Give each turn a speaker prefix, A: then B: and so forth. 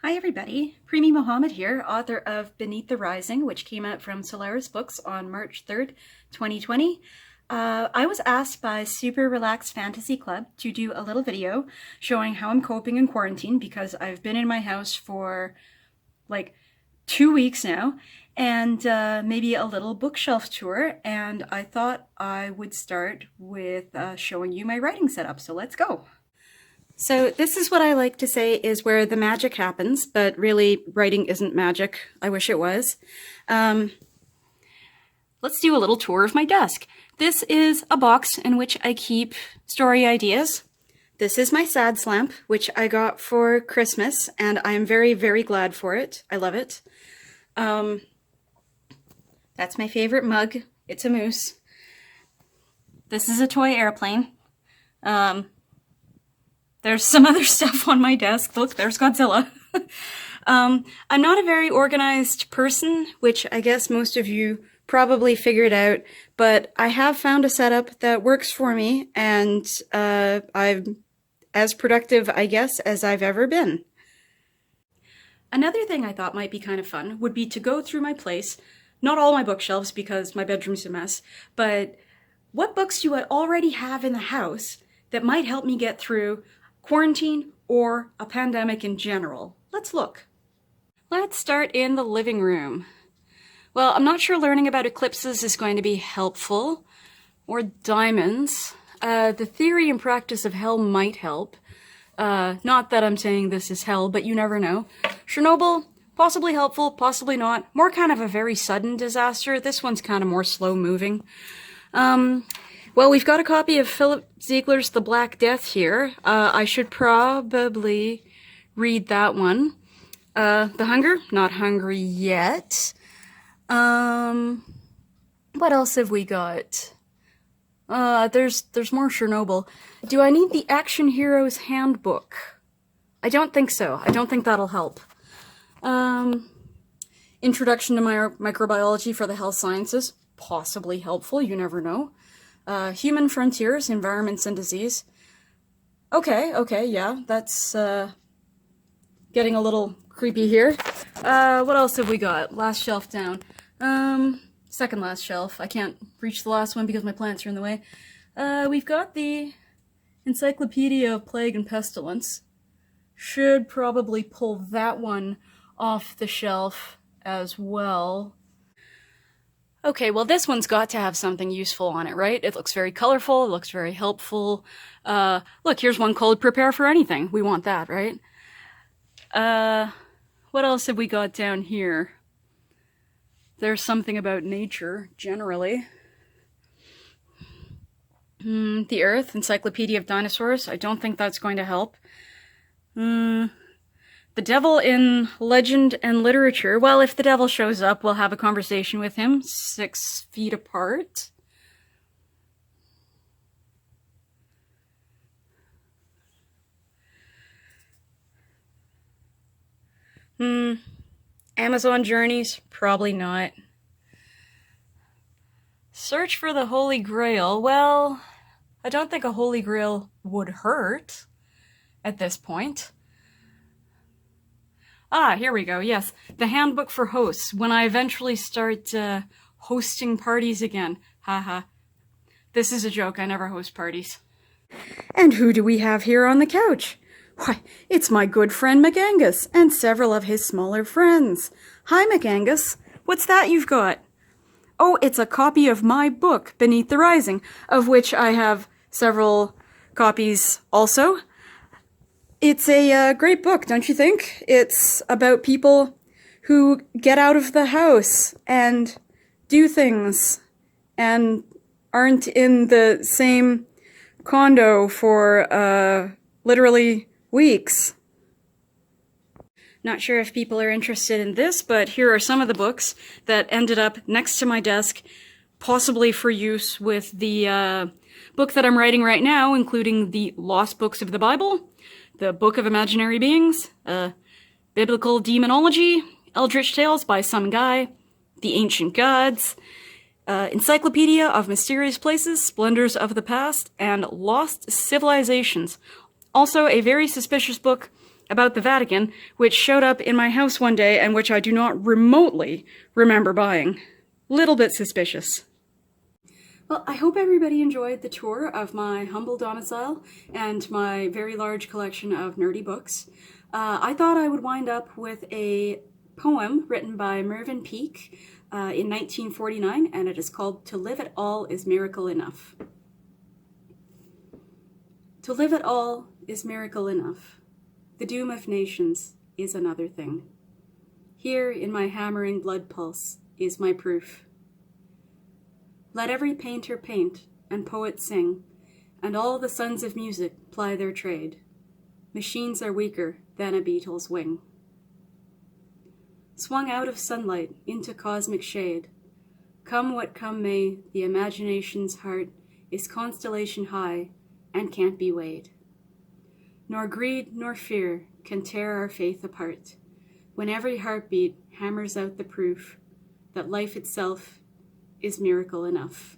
A: Hi everybody, Premee Mohamed here, author of Beneath the Rising, which came out from Solaris Books on March 3rd, 2020. I was asked by Super Relaxed Fantasy Club to do a little video showing how I'm coping in quarantine because I've been in my house for like 2 weeks now, and maybe a little bookshelf tour, and I thought I would start with showing you my writing setup, so let's go. So this is what I like to say is where the magic happens, but really writing isn't magic. I wish it was. Let's do a little tour of my desk. This is a box in which I keep story ideas. This is my sad lamp, which I got for Christmas, and I am very, very glad for it. I love it. That's my favorite mug. It's a moose. This is a toy airplane. There's some other stuff on my desk. Look, there's Godzilla. I'm not a very organized person, which I guess most of you probably figured out, but I have found a setup that works for me, and I'm as productive, I guess, as I've ever been. Another thing I thought might be kind of fun would be to go through my place, not all my bookshelves because my bedroom's a mess, but what books do I already have in the house that might help me get through quarantine or a pandemic in general? Let's look. Let's start in the living room. Well, I'm not sure learning about eclipses is going to be helpful, or diamonds. The theory and practice of hell might help. Not that I'm saying this is hell, but you never know. Chernobyl, possibly helpful, possibly not. More kind of a very sudden disaster. This one's kind of more slow moving. Well, we've got a copy of Philip Ziegler's The Black Death here. I should probably read that one. The Hunger? Not hungry yet. What else have we got? There's more Chernobyl. Do I need the Action Heroes Handbook? I don't think so. I don't think that'll help. Introduction to Microbiology for the Health Sciences? Possibly helpful, you never know. Human Frontiers, Environments and Disease. Okay, yeah, that's getting a little creepy here. What else have we got? Last shelf down. Second last shelf. I can't reach the last one because my plants are in the way. We've got the Encyclopedia of Plague and Pestilence. Should probably pull that one off the shelf as well. Okay, well this one's got to have something useful on it, right? It looks very colorful, it looks very helpful. Look, here's one called Prepare for Anything. We want that, right? What else have we got down here? There's something about nature, generally. The Earth, Encyclopedia of Dinosaurs. I don't think that's going to help. The Devil in Legend and Literature. Well, if the devil shows up, we'll have a conversation with him 6 feet apart. Amazon Journeys? Probably not. Search for the Holy Grail. Well, I don't think a Holy Grail would hurt at this point. Ah, here we go, yes. The Handbook for Hosts, when I eventually start hosting parties again. Haha. This is a joke, I never host parties. And who do we have here on the couch? Why, it's my good friend McAngus, and several of his smaller friends. Hi, McAngus. What's that you've got? Oh, it's a copy of my book, Beneath the Rising, of which I have several copies also. It's a great book, don't you think? It's about people who get out of the house and do things and aren't in the same condo for literally weeks. Not sure if people are interested in this, but here are some of the books that ended up next to my desk, possibly for use with the book that I'm writing right now, including the Lost Books of the Bible, the Book of Imaginary Beings, Biblical Demonology, Eldritch Tales by some guy, The Ancient Gods, Encyclopedia of Mysterious Places, Splendors of the Past, and Lost Civilizations. Also a very suspicious book about the Vatican, which showed up in my house one day and which I do not remotely remember buying. Little bit suspicious. Well, I hope everybody enjoyed the tour of my humble domicile and my very large collection of nerdy books. I thought I would wind up with a poem written by Mervyn Peake in 1949, and it is called "To Live at All is Miracle Enough." To live at all is miracle enough. The doom of nations is another thing. Here in my hammering blood pulse is my proof. Let every painter paint and poet sing, and all the sons of music ply their trade. Machines are weaker than a beetle's wing. Swung out of sunlight into cosmic shade, come what come may, the imagination's heart is constellation high and can't be weighed. Nor greed nor fear can tear our faith apart, when every heartbeat hammers out the proof that life itself is miracle enough.